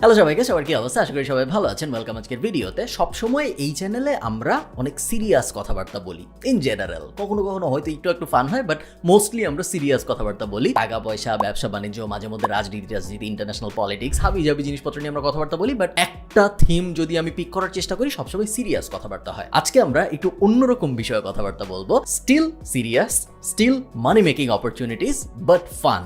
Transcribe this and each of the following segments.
Hello সবাইকে, সবার কি অবস্থা? আশা করি সবাই ভালো আছেন। ওয়েলকাম আজকের ভিডিওতে। সবসময় এই চ্যানেলে আমরা অনেক সিরিয়াস কথাবার্তা বলি ইন জেনারেল। কখনো কখনো হয়তো একটু ফান হয়, বাট মোস্টলি আমরা সিরিয়াস কথাবার্তা বলি। টাকা পয়সা, ব্যবসা বাণিজ্য, মাঝে মধ্যে রাজনীতি, ইন্টারন্যাশনাল পলিটিক্স, হাবিজাবি জিনিসপত্র নিয়ে আমরা কথাবার্তা বলি। বাট একটা থিম যদি আমি পিক করার চেষ্টা করি, সবসময় সিরিয়াস কথাবার্তা হয়। আজকে আমরা একটু অন্যরকম বিষয়ে কথাবার্তা বলবো। Still serious, still money making opportunities, but fun.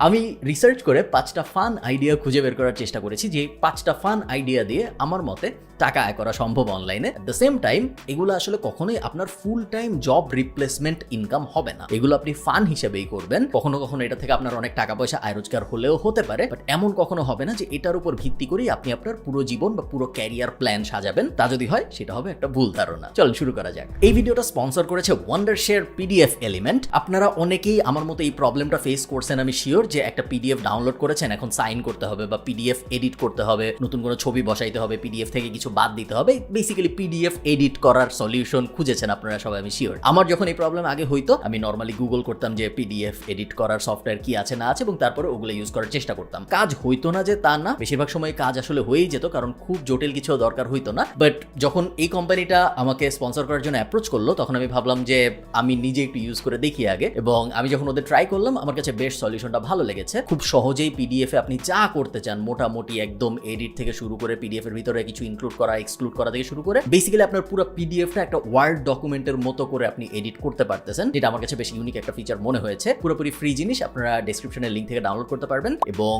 আমি রিসার্চ করে 5টা ফান আইডিয়া খুঁজে বের করার চেষ্টা করেছি, যে 5টা ফান আইডিয়া দিয়ে আমার মতে টাকা আয় করা সম্ভব অনলাইনে। এট দ্য সেম টাইম এগুলো আসলে কখনোই আপনার full time job replacement income হবে না। এগুলো আপনি ফান হিসেবেই করবেন। কখনো কখনো এটা থেকে আপনার অনেক টাকা পয়সা আয় রোজগার হলেও হতে পারে, বাট এমন কখনো হবে না যে এটার উপর ভিত্তি করেই আপনি আপনার পুরো জীবন বা পুরো ক্যারিয়ার প্ল্যান সাজাবেন। তা যদি হয় সেটা হবে একটা ভুল ধারণা। চলুন শুরু করা যাক। এই ভিডিওটা স্পন্সর করেছে ওয়ান্ডারশেয়ার পিডিএফ এলিমেন্ট। আপনারা অনেকেই আমার মতো এই প্রবলেমটা ফেস করছেন, আমি শিওর, যে একটা পিডিএফ ডাউনলোড করেছেন, এখন সাইন করতে হবে বা পিডিএফ এডিট করতে হবে, নতুন কোনো ছবি বসাইতে হবে, পিডিএফ থেকে কিছু বাদ দিতে হবে। বেসিক্যালি পিডিএফ এডিট করার সলিউশন খুঁজেছেন আপনারা সবাই, আমি শিওর। আমার যখন এই প্রবলেম আগে হইতো, আমি নর্মালি গুগল করতাম যে পিডিএফ এডিট করার সফটওয়্যার কি আছে না আছে, এবং তারপরে ওগুলো ইউজ করার চেষ্টা করতাম। কাজ হইতো না যে তা না, বেশিরভাগ সময় কাজ আসলে হয়েই যেত, কারণ খুব জটিল কিছু দরকার হইতো না। বাট যখন এই কোম্পানিটা আমাকে স্পন্সর করার জন্য অ্যাপ্রোচ করলো, তখন আমি ভাবলাম যে আমি নিজে একটু ইউজ করে দেখি আগে, এবং আমি যখন ওদের ট্রাই করলাম, আমার কাছে বেশ সলিউশনটা ভালো লেগেছে। খুব সহজেই পিডিএফ এ আপনি যা করতে চান, মোটামুটি একদম এডিট থেকে শুরু করে পিডিএফ এর ভিতরে কিছু ইনক্লুড করা, এক্সক্লুড করা থেকে শুরু করে বেসিক্যালি আপনার পুরো পিডিএফটা একটা ওয়ার্ড ডকুমেন্টের মতো করে আপনি এডিট করতে পারতেছেন, যেটা আমার কাছে বেশ ইউনিক একটা ফিচার মনে হয়েছে। পুরোপুরি ফ্রি জিনিস, আপনারা ডেসক্রিপশনের লিংক থেকে ডাউনলোড করতে পারবেন, এবং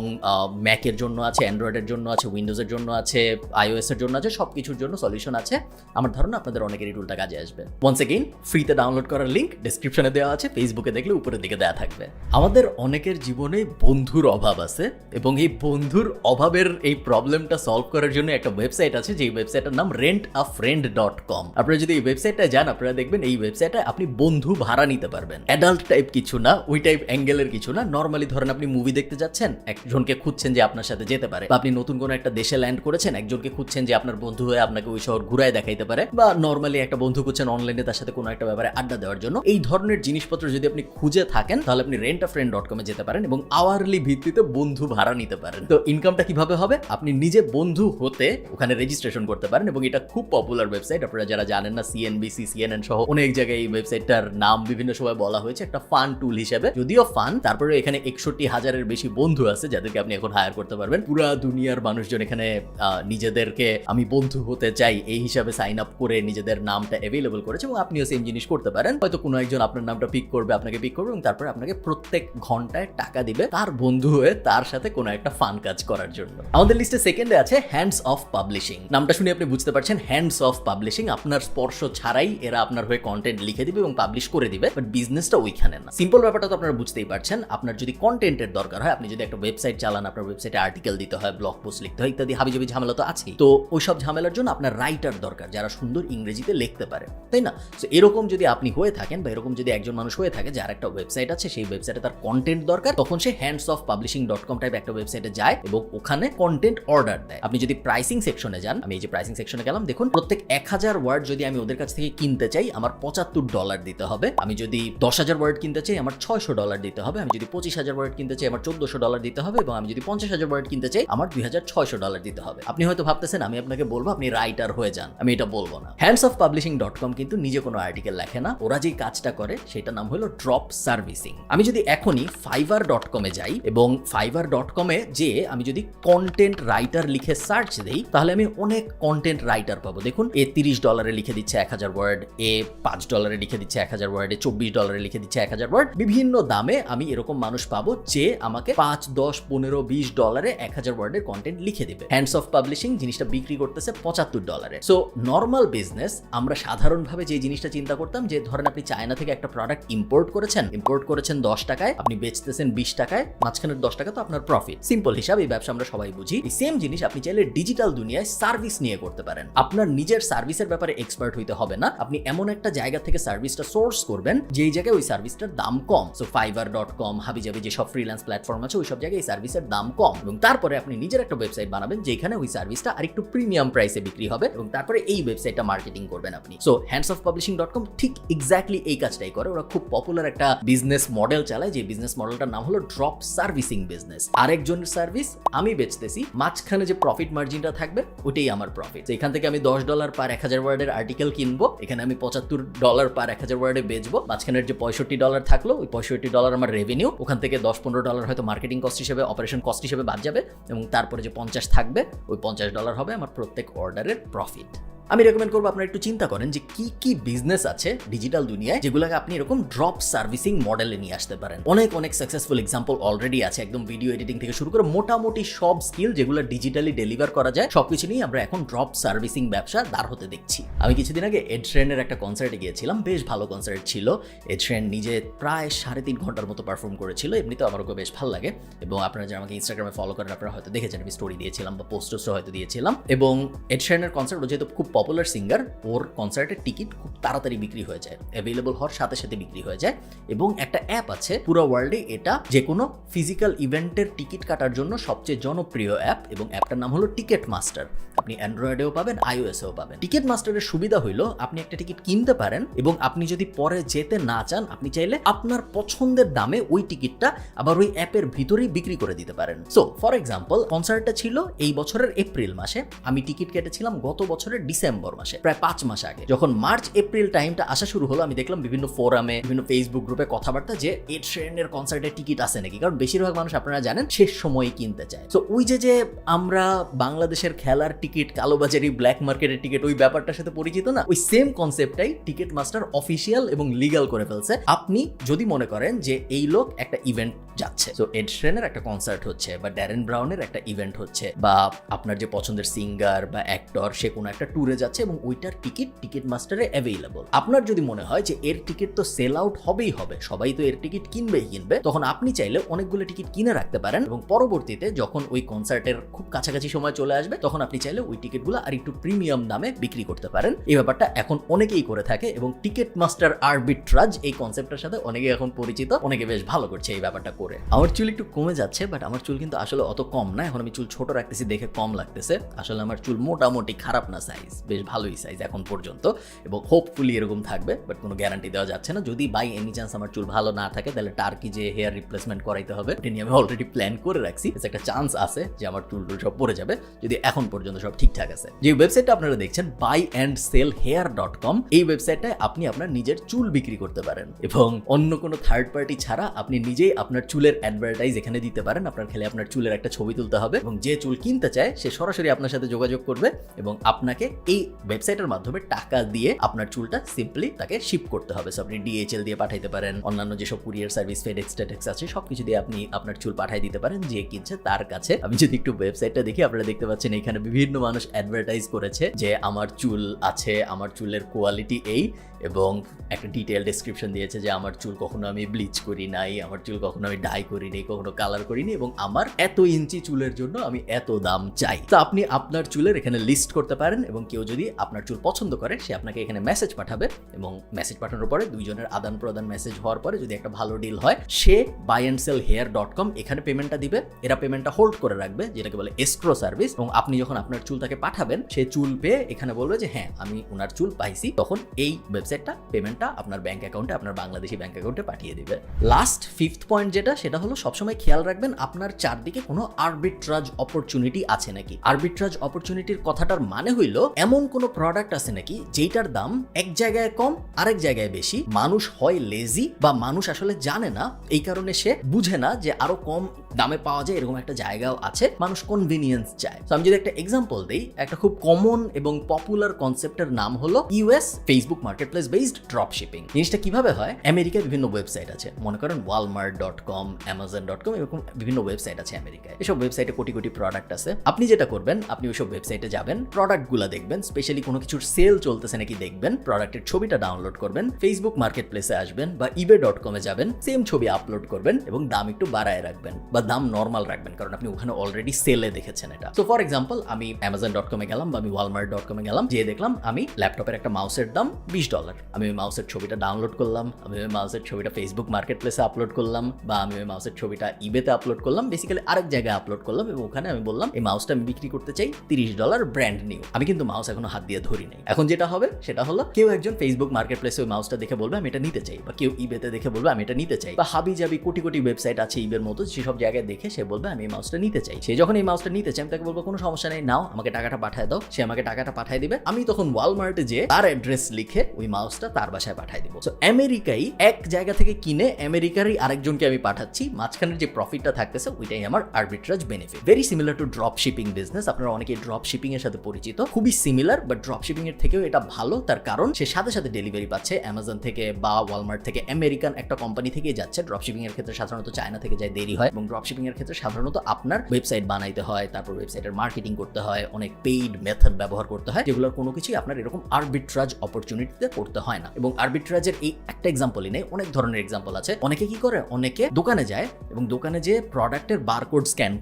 ম্যাকের জন্য আছে, অ্যান্ড্রয়েডের জন্য আছে, উইন্ডোজের জন্য আছে, আইওএস এর জন্য আছে, সবকিছুর জন্য সলিউশন আছে। আমার ধারণা আপনাদের অনেকেরই টুলটা কাজে আসবে। ওয়ান্স এগেইন, ফ্রিতে ডাউনলোড করার লিংক ডেসক্রিপশনে দেওয়া আছে, ফেসবুকে দেখলে উপরের দিকে দেওয়া থাকবে। আমাদের অনেকের জীবনে বন্ধুর অভাব আছে, এবং এই বন্ধুর অভাবের এই প্রবলেমটা সলভ করার জন্য একটা ওয়েবসাইট আছে, যে ওয়েবসাইটের নাম rentafriend.com। আপনারা যদি এই ওয়েবসাইটটা যান, আপনারা দেখবেন এই ওয়েবসাইটে আপনি বন্ধু ভাড়া নিতে পারবেন। অ্যাডাল্ট টাইপ কিছু না, ওই টাইপ অ্যাঙ্গেলের কিছু না। নর্মালি ধরেন আপনি মুভি দেখতে যাচ্ছেন, একজনকে খুঁজছেন যে আপনার সাথে যেতে পারে, বা আপনি নতুন কোনো একটা দেশে ল্যান্ড করেছেন, একজনকে খুঁজছেন যে আপনার বন্ধু হয়ে আপনাকে ওই শহর ঘুরায় দেখাইতে পারে, বা নর্মালি একটা বন্ধু খুঁজছেন অনলাইনে তার সাথে কোনো একটা ব্যাপারে আড্ডা দেওয়ার জন্য। এই ধরনের জিনিসপত্র যদি আপনি খুঁজে থাকেন, তাহলে আপনি rentafriend.com এ যেতে পারেন এবং আওয়ারলি ভিত্তিতে বন্ধু ভাড়া নিতে পারেন। তো ইনকামটা কিভাবে হবে? আপনি নিজে বন্ধু হতে ওখানে রেজিস্ট্রেশন করতে পারেন, এবং এটা খুব পপুলার ওয়েবসাইট। আপনারা যারা জানেন না, সিএনবিসি, সিএনএন সহ অনেক জায়গায় এই ওয়েবসাইটটার নাম বিভিন্ন সময় বলা হয়েছে একটা ফান টুল হিসেবে। যদিও ফান, তারপরে এখানে 61,000-এর বেশি বন্ধু আছে যাদেরকে আপনি এখন হায়ার করতে পারবেন। পুরা দুনিয়ার মানুষজন এখানে নিজেদেরকে আমি বন্ধু হতে চাই এই হিসাবে সাইন আপ করে নিজেদের নামটা অ্যাভেলেবল করেছে, এবং আপনিও সেম জিনিস করতে পারেন। হয়তো কোনো একজন আপনার নামটা পিক করবে, আপনাকে পিক করবে, এবং তারপরে আপনাকে প্রত্যেক ঘন্টায় টাকা দিবে তার বন্ধু হয়ে তার সাথে কোনো একটা ফান কাজ করার জন্য। আমাদের লিস্টে সেকেন্ডে আছে হ্যান্ডস অফ পাবলিশিং। নামটা শুনে আপনি বুঝতে পারছেন, হ্যান্ডস অফ পাবলিশিং। আপনার স্পর্শ ছাড়াই এরা আপনার হয়ে কন্টেন্ট লিখে দিবে এবং পাবলিশ করে দিবে, বাট বিজনেসটা ওইখানে না। সিম্পল ব্যাপারটা তো আপনারা বুঝতেই পারছেন। আপনার যদি কন্টেন্টের দরকার হয়, আপনি যদি একটা ওয়েবসাইট চালান, আপনার ওয়েবসাইটে আর্টিকেল দিতে হয়, ব্লগ পোস্ট লিখতে হয়, ইত্যাদি হাবিজাবি ঝামেলা তো আছেই। তো ওইসব ঝামেলার জন্য আপনার রাইটার দরকার, যারা সুন্দর ইংরেজিতে লিখতে পারে, তাই না? তো এরকম যদি আপনি হয়ে থাকেন, বা এরকম যদি একজন মানুষ হয়ে থাকে যার একটা ওয়েবসাইট আছে, সেই ওয়েবসাইটে তার কন্টেন্ট দরকার, তখন সে handsofpublishing.com টাইপ একটা ওয়েবসাইটে যায় এবং ওখানে কন্টেন্ট অর্ডার দেয়। আপনি যদি প্রাইসিং সেকশনে যান, আমি এই যে প্রাইসিং সেকশনে গেলাম, দেখুন প্রত্যেক 1000 ওয়ার্ড যদি আমি ওদের কাছ থেকে কিনতে চাই, আমার $75 দিতে হবে। আমি যদি 10,000 ওয়ার্ড কিনতে চাই, আমার $600 দিতে হবে। আমি যদি 25,000 ওয়ার্ড কিনতে চাই, আমার $1,400 দিতে হবে, এবং আমি যদি 50,000 ওয়ার্ড কিনতে চাই, আমার $2,600 দিতে হবে। আপনি হয়তো ভাবতেছেন আমি আপনাকে বলবো আপনি রাইটার হয়ে যান, আমি এটা বলবো না। handsofpublishing.com কিন্তু নিজে কোনো আর্টিকেল লেখে না। ওরা যে কাজটা করে সেটা নাম হলো ড্রপ সার্ভিসিং। আমি যদি এখনই fiverr.com এ যাই, এবং fiverr.com এ যে আমি যদি কন্টেন্ট রাইটার লিখে সার্চ দেই, তাহলে আমি অনেক কন্টেন্ট রাইটার পাবো। দেখুন, এ $30 লিখে দিচ্ছে 1000 ওয়ার্ড, এ $5 লিখে দিচ্ছে 1000 ওয়ার্ড, এ $24 লিখে দিচ্ছে 1000 ওয়ার্ড। বিভিন্ন দামে আমি এরকম মানুষ পাবো যে আমাকে $5, $10, $15, $20 1000 ওয়ার্ডের কন্টেন্ট লিখে দিবে। হ্যান্ডস অফ পাবলিশিং জিনিসটা বিক্রি করতেছে $75। সো নর্মাল বিজনেস, আমরা সাধারণভাবে যে জিনিসটা চিন্তা করতাম, যে ধরেন আপনি চায়না থেকে একটা প্রোডাক্ট ইম্পোর্ট করেছেন 10 টাকায়, আপনি বেচতেছেন 20 টাকায়, মাঝখানের 10 টাকা তো আপনার প্রফিট। সিম্পল হিসাব, এই ব্যবসা আমরা সবাই বুঝি। এই সেম জিনিস আপনি চাইলে ডিজিটাল দুনিয়ায় সার্ভিস নিয়ে করতে পারেন। আপনার নিজের সার্ভিসের ব্যাপারে এক্সপার্ট হইতে হবে না, আপনি এমন একটা জায়গা থেকে সার্ভিসটা সোর্স করবেন যেই জায়গায় ওই সার্ভিসটার দাম কম। সো fiverr.com, হাবিজাবি যে সব ফ্রিল্যান্স প্ল্যাটফর্ম আছে, ওই সব জায়গায় এই সার্ভিসের দাম কম, এবং তারপরে আপনি নিজের একটা ওয়েবসাইট বানাবেন যেখানে ওই সার্ভিসটা আরেকটু প্রিমিয়াম প্রাইসে বিক্রি হবে, এবং তারপরে এই ওয়েবসাইটটা মার্কেটিং করবেন আপনি। সো handsofpublishing.com ঠিক এক্স্যাক্টলি এই কাজটাই করে। ওরা খুব পপুলার একটা বিজনেস মডেল চালায়, যে বিজনেস মডেলটার নাম হলো ড্রপ সার্ভিসিং বিজনেস। আরেকজনের সার্ভিস আমি বেচতেছি, মাঝখানে যে প্রফিট মার্জিনটা থাকবে ওটাই আমার প্রফিট। এখান থেকে আমি $10 পার 1000 ওয়ার্ডের আর্টিকেল কিনবো, এখানে আমি $75 পার 1000 ওয়ার্ডে বেচবো, মাঝখানের যে $65 থাকলো ওই $65 আমার রেভিনিউ, ওখান থেকে $10-15 হয়তো মার্কেটিং কস্ট হিসেবে, অপারেশন কস্ট হিসেবে বাদ যাবে, এবং তারপরে যে 50 থাকবে ওই $50 হবে আমার প্রত্যেক অর্ডারের প্রফিট। আমি রেকমেন্ড করবো আপনারা একটু চিন্তা করেন যে কি কি বিজনেস আছে ডিজিটাল দুনিয়ায় যেগুলোকে আপনি এরকম ড্রপ সার্ভিসিং মডেলে নিয়ে আসতে পারেন। অনেক সাকসেসফুল এক্সাম্পল অলরেডি আছে, একদম ভিডিও এডিটিং থেকে শুরু করে মোটামুটি সব স্কিল যেগুলো ডিজিটালি ডেলিভার করা যায় সবকিছু নিয়ে আমরা এখন ড্রপ সার্ভিসিং ব্যবসা দাঁড় হতে দেখছি। আমি কিছুদিন আগে এড শিরানের একটা কনসার্টে গিয়েছিলাম, বেশ ভালো কনসার্ট ছিল। এড শিরান নিজে প্রায় 3.5 ঘন্টার মতো পারফর্ম করেছিল, এমনিতেও আমার ওকে বেশ ভালো লাগে, এবং আপনারা যারা আমাকে ইনস্টাগ্রামে ফলো করেন আপনারা হয়তো দেখেছেন, আমি স্টোরি দিয়েছিলাম বা পোস্টও হয়তো দিয়েছিলাম। এবং এড শিরানের কনসার্ট, ও যেহেতু খুব পপুলার সিঙ্গার, ওর কনসার্টের টিকিট খুব তাড়াতাড়ি বিক্রি হয়ে যায়, অ্যাভেলেবল হওয়ার সাথে সাথে বিক্রি হয়ে যায়। এবং একটা অ্যাপ আছে পুরো ওয়ার্ল্ডে, এটা যে কোনো ফিজিক্যাল ইভেন্টের টিকিট কাটার জন্য সবচেয়ে জনপ্রিয় অ্যাপ, এবং অ্যাপটার নাম হলো টিকেট মাস্টার। আপনি অ্যান্ড্রয়েডেও পাবেন, আইওএসেও পাবেন। টিকেট মাস্টারের সুবিধা হইলো আপনি একটা টিকিট কিনতে পারেন, এবং আপনি যদি পরে যেতে না চান আপনি চাইলে আপনার পছন্দের দামে ওই টিকিটটা আবার ওই অ্যাপের ভিতরেই বিক্রি করে দিতে পারেন। সো ফর এক্সাম্পল, কনসার্টটা ছিল এই বছরের এপ্রিল মাসে, আমি টিকিট কেটেছিলাম গত বছরের ডিসেম্বর মাসে, প্রায় 5 মাস আগে। যখন মার্চ এপ্রিল টাইমটা আসা শুরু হলো, আমি দেখলাম বিভিন্ন ফোরামে, বিভিন্ন ফেসবুক গ্রুপে কথাবার্তা যে এড শিরানের কনসার্টের টিকিট আছে নাকি, কারণ বেশিরভাগ মানুষ আপনারা জানেন শেষ সময় কিনতে চায়। তো ওই যে আমরা বাংলাদেশের খেলার টিকিট, কালোবাজারি, ব্ল্যাক মার্কেটের টিকিট, ওই ব্যাপারটার সাথে পরিচিত না, ওই সেম কনসেপ্টটাই টিকিট মাস্টার অফিসিয়াল এবং লিগাল করে ফেলছে। আপনি যদি মনে করেন যে এই লোক একটা ইভেন্ট যাচ্ছে, তো এড শিরানের একটা কনসার্ট হচ্ছে, বা ড্যারেন ব্রাউনের একটা ইভেন্ট হচ্ছে, বা আপনার যে পছন্দের সিঙ্গার বা অ্যাক্টর সে কোনো একটা ট্যুরে যাচ্ছে, এবং ওইটার টিকিট মাস্টারে অ্যাভেলেবল। আপনার যদি মনে হয় যে এর টিকিট তো সেল আউট হবেই হবে, সবাই তো এর টিকিট কিনবে, তখন আপনি চাইলে অনেকগুলো টিকিট কিনে রাখতে পারেন, এবং পরবর্তীতে যখন ওই কনসার্টের খুব কাছাকাছি সময় চলে আসবে তখন আপনি চাইলে ওই টিকিটগুলো আর একটু প্রিমিয়াম দামে বিক্রি করতে পারেন। এই ব্যাপারটা এখন অনেকেই করে থাকে, এবং টিকিট মাস্টার আরবিট্রাজ এই কনসেপ্টের সাথে অনেকেই এখন পরিচিত, অনেকে বেশ ভালো করছে এই ব্যাপারটা করে। আমার চুল একটু কমে যাচ্ছে, বাট আমার চুল কিন্তু আসলে অত কম না, এখন আমি চুল ছোট রাখতেছি দেখে কম লাগতেছে, আসলে আমার চুল মোটামুটি খারাপ না সাইজ, বেশ ভালোই সাইজ এখন পর্যন্ত, এবং হোপফুলি এরকম থাকবে, বাট কোনো গ্যারান্টি দেওয়া যাচ্ছে না। যদি বাই এনি চান্স আমার চুল ভালো না থাকে তাহলে টার্কি যে হেয়ার রিপ্লেসমেন্ট করাইতে হবে, ওটা নিয়ে আমি অলরেডি প্ল্যান করে রাখছি। একটা চান্স আছে যে আমার চুল সব পড়ে যাবে যদি এখন পর্যন্ত সব ঠিকঠাক আছে। যে ওয়েবসাইটটা আপনারা দেখছেন buyandselhair.com, এই ওয়েবসাইটটায় আপনি আপনার নিজের চুল বিক্রি করতে পারেন, এবং অন্য কোনো থার্ড পার্টি ছাড়া আপনি নিজেই আপনার চুলের অ্যাডভার্টাইজ এখানে দিতে পারেন। আপনার খেলে আপনার চুলের একটা ছবি তুলতে হবে, এবং যে চুল কিনতে চায় সে সরাসরি আপনার সাথে যোগাযোগ করবে, এবং আপনাকে এই ওয়েবসাইটের মাধ্যমে টাকা দিয়ে আপনার চুলটা সিম্পলি তাকে শিপ করতে হবে। সো আপনি DHL দিয়ে পাঠাইতে পারেন, অন্যান্য যেসব কুরিয়ার সার্ভিস, ফেডেক্স টেটেক্স আছে সবকিছু দিয়ে আপনি আপনার চুল পাঠিয়ে দিতে পারেন যে কিনছে তার কাছে। আমি যদি একটু ওয়েবসাইটটা দেখি, আপনারা দেখতে পাচ্ছেন এখানে বিভিন্ন মানুষ অ্যাডভার্টাইজ করেছে যে আমার চুল আছে, আমার চুলের কোয়ালিটি এই, এবং একটা ডিটেইল ডেসক্রিপশন দিয়েছে যে আমার চুল কখনো আমি ব্লিচ করি নাই, আমার চুল কখনো আমি ডাই করি নাই, কখনো কালার করিনি, এবং আমার এত ইঞ্চি চুলের জন্য আমি এত দাম চাই। তো আপনি আপনার চুলের এখানে লিস্ট করতে পারেন, এবং কেউ যদি আপনার চুল পছন্দ করে সে আপনাকে এখানে মেসেজ পাঠাবে, এবং মেসেজ পাঠানোর পরে দুইজনের আদান প্রদান মেসেজ হওয়ার পরে যদি একটা ভালো ডিল হয়, সে buyandselhair.com এখানে পেমেন্টটা দিবে, এরা পেমেন্টটা হোল্ড করে রাখবে, যেটাকে বলে এসক্রো সার্ভিস, এবং আপনি যখন আপনার চুল তাকে পাঠাবেন সে চুল পেয়ে এখানে বলবে যে হ্যাঁ আমি ওনার চুল পাইছি, তখন এই ওয়েবসাইটটা পেমেন্টটা আপনার ব্যাংক অ্যাকাউন্টে, আপনার বাংলাদেশি ব্যাংক অ্যাকাউন্টে পাঠিয়ে দিবে। লাস্ট 5th পয়েন্ট যেটা, সেটা হলো সবসময় খেয়াল রাখবেন আপনার চারদিকে কোনো আরবিট্রাজ অপরচুনিটি আছে নাকি। আরবিট্রাজ অপরচুনিটির কথাটার মানে হইলো এমন কোনো প্রোডাক্ট আছে নাকি যেটার দাম এক জায়গায় কম আরেক জায়গায় বেশি, মানুষ হয় লেজি বা মানুষ আসলে জানে না, এই কারণে সে বুঝে না যে আরো কম দামে পাওয়া যায় এরকম একটা জায়গাও আছে, মানুষ কনভিনিয়েন্স চায়। তো আমি যদি একটা এক্সাম্পল দিই, একটা খুব কমন এবং পপুলার কনসেপ্টের নাম হলো US Facebook marketplace based drop shipping. জিনিসটা কিভাবে হয়, আমেরিকায় বিভিন্ন ওয়েবসাইট আছে, মনে করেন walmart.com, amazon.com, এরকম বিভিন্ন ওয়েবসাইট আছে আমেরিকায়। এসব ওয়েবসাইটে কোটি কোটি প্রোডাক্ট আছে। আপনি যেটা করবেন, আপনি ওইসব ওয়েবসাইটে যাবেন, প্রোডাক্টগুলো দেখবেন, স্পেশালি কোনো কিছুর সেল চলতেছে নাকি দেখবেন, প্রোডাক্টের ছবিটা ডাউনলোড করবেন, ফেসবুক মার্কেটপ্লেসে আসবেন বা ebay.com এ যাবেন, সেম ছবি আপলোড করবেন এবং দাম একটু বাড়ায় রাখবেন বা দাম নর্মাল রাখবেন, কারণ আপনি ওখানে অলরেডি সেলে দেখেছেন এটা। সো ফর এক্সাম্পল, আমি amazon.com এ গেলাম বা আমি walmart.com এ গেলাম, যেয়ে দেখলাম আমি ল্যাপটপের একটা মাউসের দাম $20, আমি ওই মাউসের ছবিটা ডাউনলোড করলাম, আমি ওই মাউসের ছবিটা ফেসবুক মার্কেটপ্লেসে আপলোড করলাম, বা আমি ওই মাউসের ছবিটা ইবেতে আপলোড করলাম, বেসিক্যালি আরেক জায়গায় আপলোড করলাম, এবং ওখানে আমি বললাম এই মাউসটা আমি বিক্রি করতে চাই $30 ব্র্যান্ড নিউ। আমি কিন্তু মাউস মাউস এখনো হাত দিয়ে ধরি নাই। এখন যেটা হবে সেটা হলো কেউ একজন ফেসবুক মার্কেট প্লেসে ওই মাউসটা দেখে বলবে আমি এটা নিতে চাই, বা কেউ ইবেতে দেখে বলবে আমি এটা নিতে চাই, বা হাবি জাবি কোটি কোটি ওয়েবসাইট আছে ইবের মতো, সেসব জায়গায় দেখে সে বলবে আমি এই মাউসটা নিতে চাই। সে যখন এই মাউসটা নিতে চাই আমি তাকে বলবো কোনো সমস্যা নেই, নাও আমাকে টাকাটা পাঠিয়ে দাও। সে আমাকে টাকাটা পাঠিয়ে দিবে, আমি তখন ওয়ালমার্টে যে তার অ্যাড্রেস লিখে ওই মাউসটা তার বাসায় পাঠিয়ে দিব। সো আমেরিকাই এক জায়গা থেকে কিনে আমেরিকারই আরেকজনকে আমি পাঠাচ্ছি, মাঝখানের যে প্রফিটটা থাকতেছে ওইটাই আমার arbitrage benefit. Very similar to drop shipping business. আপনারা অনেকেই ড্রপ শিপিং এর সাথে পরিচিত, খুবই সিমিলার, বাট ড্রপ শিপিং এর থেকেও এটা ভালো। তার কারণ সে সাথে সাথে ডেলিভারি পাচ্ছে অ্যামাজন থেকে বা ওয়ালমার্ট থেকে, আমেরিকান একটা কোম্পানি থেকে যাচ্ছে। ড্রপ শিপিং এর ক্ষেত্রে সাধারণত চায়না থেকে যায়, দেরি হয়, এবং ড্রপ শিপিং এর ক্ষেত্রে সাধারণত আপনার ওয়েবসাইট বানাইতে হয়, তারপর ওয়েবসাইটের মার্কেটিং করতে হয়, অনেক পেইড মেথড ব্যবহার করতে হয়, যেগুলোর কোনো কিছুই আপনার এরকম আরবিট্রাজ অপরচুনিটিতে করতে হয় না। এবং আরবিট্রাজের এই একটা এক্সাম্পলই নেই, অনেক ধরনের এক্সাম্পল আছে। অনেকে কি করে, অনেকে দোকানে যায় এবং দোকানে যে প্রোডাক্টের বারকোড স্ক্যান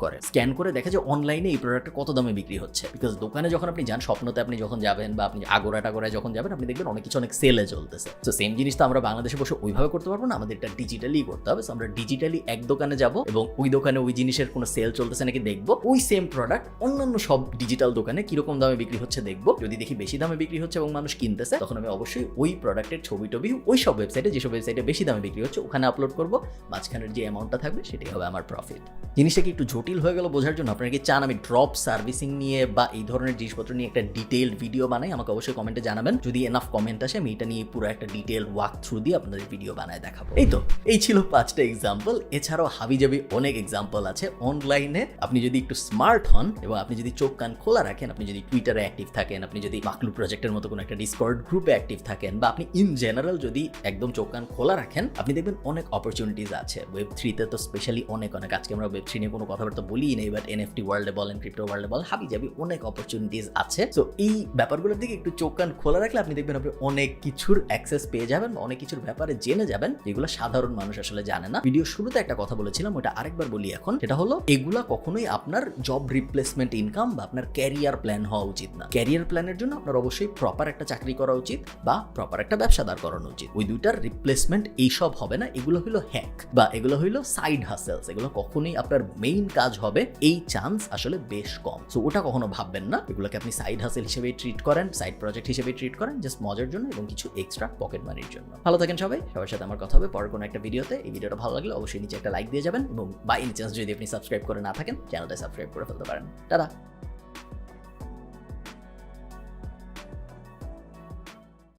করে দেখে যে অনলাইনে এই প্রোডাক্টটা কত দামে বিক্রি হচ্ছে। বিকজ দোকানে যখন আপনি যান, স্বপ্নতে আপনি যখন যাবেন বা আপনি আগোরায় যখন যাবেন, আপনি দেখবেন অনেক কিছু অনেক সেলে চলতেছে। তো সেম জিনিস তো আমরা বাংলাদেশে বসে ওইভাবে করতে পারবো না, আমাদের এটা ডিজিটালি করতে হবে। আমরা ডিজিটালি এক দোকানে যাব এবং ওই দোকানে ওই জিনিসের কোনো সেল চলতেছে নাকি দেখবো, ওই সেম প্রোডাক্ট অন্যান্য সব ডিজিটাল দোকানে কিরকম দামে বিক্রি হচ্ছে দেখবো। যদি দেখি বেশি দামে বিক্রি হচ্ছে এবং মানুষ কিনতেছে, তখন আমি অবশ্যই ওই প্রোডাক্টের ছবি টবি ওই সব ওয়েবসাইটে, যেসব ওয়েবসাইটে বেশি দামে বিক্রি হচ্ছে ওখানে আপলোড করবো। মাঝখানের যে অ্যামাউন্টটা থাকবে সেটাই হবে আমার প্রফিট। জিনিসটা কি একটু জটিল হয়ে গেল বোঝার জন্য? আপনারা কি চান আমি ড্রপ সার্ভিসিং নিয়ে বা এই ধরনের জিনিসপত্র নিয়ে একটা ডিটেইলড ভিডিও বানাই? আমাকে অবশ্যই কমেন্টে জানাবেন। যদি এনাফ কমেন্ট আসে আমি এটা নিয়ে পুরো একটা ডিটেইল ওয়াক থ্রু দিয়ে আপনাদের ভিডিও বানায় দেখাবো। এই ছিল 5টা এক্সাম্পল। এছাড়াও হাবিজাবি অনেক এক্সাম্পল আছে অনলাইনে। আপনি যদি একটু স্মার্ট হন এবং আপনি যদি চোখ কান খোলা রাখেন, আপনি যদি টুইটারে অ্যাক্টিভ থাকেন, আপনি যদি মাকলু প্রজেক্টের মতো কোনো একটা ডিসকর্ড গ্রুপে অ্যাক্টিভ থাকেন, বা আপনি ইন জেনারেল যদি একদম চোখ কান খোলা রাখেন, আপনি দেখবেন অনেক অপরচুনিটিস আছে। ওয়েব3তে তো স্পেশালি অনেক আজকে আমরা ওয়েব3 নিয়ে কোনো কথাবার্তা বলি নেই, বাট এনএফটি ওয়ার্ল্ডে বলেন, ক্রিপ্টো ওয়ার্ল্ডে বলেন, হাবিজাবি অনেক অপরচুনিটিস আছে। সো এই ব্যাপারগুলোর দিকে একটু চোখ কান খোলা রাখলে আপনি দেখবেন আপনি অনেক কিছুর অ্যাক্সেস পেয়ে যাবেন, অনেক কিছুর ব্যাপারে জেনে যাবেন যেগুলো সাধারণ মানুষ আসলে জানে না। ভিডিও শুরুতে একটা কথা বলেছিলাম, ওটা আরেকবার বলি এখন। সেটা হলো এগুলা কখনোই আপনার জব রিপ্লেসমেন্ট ইনকাম বা আপনার ক্যারিয়ার প্ল্যান হওয়া উচিত না। ক্যারিয়ার প্ল্যানের জন্য আপনার অবশ্যই প্রপার একটা চাকরি করা উচিত বা প্রপার একটা ব্যবসা দাঁড় করানো উচিত। ওই দুইটার রিপ্লেসমেন্ট এইসব হবে না। এগুলো হইলো হ্যাক বা এগুলো হইলো সাইড হাসেলস। এগুলো কখনোই আপনার মেইন কাজ হবে এই চান্স আসলে বেশ কম। সো ওটা কখনো ভাববেন না। এগুলোকে আপনি সাইড হাসেল হিসেবে ট্রিট করেন, সাইড প্রজেক্ট হিসেবে ট্রিট করেন, জাস্ট মজার জন্য এবং কিছু এক্সট্রা পকেট মানির জন্য। ভালো থাকেন সবাই, সবার সাথে আমার কথা হবে পরের কোনো একটা ভিডিওতে। এই ভিডিওটা ভালো লাগলে অবশ্যই নিচে একটা লাইক দিয়ে যাবেন এবং বাই এনি চান্স যদি আপনি সাবস্ক্রাইব করে না থাকেন, চ্যানেলটা সাবস্ক্রাইব করে ফেলতে পারেন। টাটা।